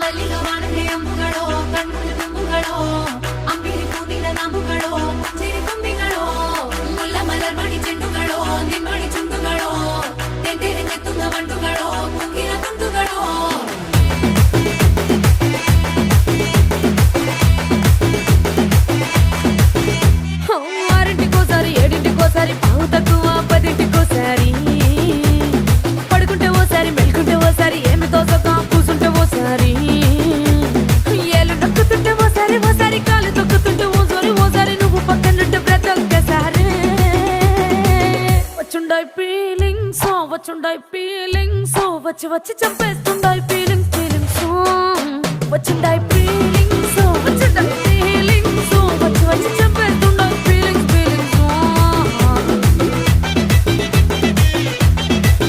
ತಲ್ಲಿನ ವಾಣತೆ ಅಂಬುಗಳೋ ಕಣ್ಮುಟ್ಟು ತುಂಬುಗಳೋ ಅಂಬಿರಿ ಕೂತಿನ ನಾಮುಗಳೋ ಚಿರಿ ತುಂಬಿಗಳೋ ಮುಲ್ಲ ಮಲರ್ಮಣಿ ಚೆಂಡುಗಳೋ ನಿನ್ಮಣಿ ಚುಂಡುಗಳೋ ತೆಂದೆರೆ ತೆತ್ತುಂಗ ಬಂಡುಗಳೋ ಕುಂಗಿನ ತುಂಡುಗಳೋ ఆరింటికోసారి ఏడింటికోసారి పావు తక్కువ పదింటికోసారి పడుకుంటే ఓసారి మెలుకుంటే ఓసారి ఏమి తోసక కూసుంటే ఓసారి ఏళ్ళు నొక్కుతుంటే ఓసారి ఓసారి కాలు తొక్కుతుంటే ఓసారి నువ్వు పక్కనుంటే ప్రతి ఒక్కసారి వచ్చుండాయి ఫీలింగ్స్ వచ్చి వచ్చి చంపేస్తుండాయి ఫీలింగ్స్ వచ్చిండాయి ఫీలింగ్స్ వచ్చి వచ్చి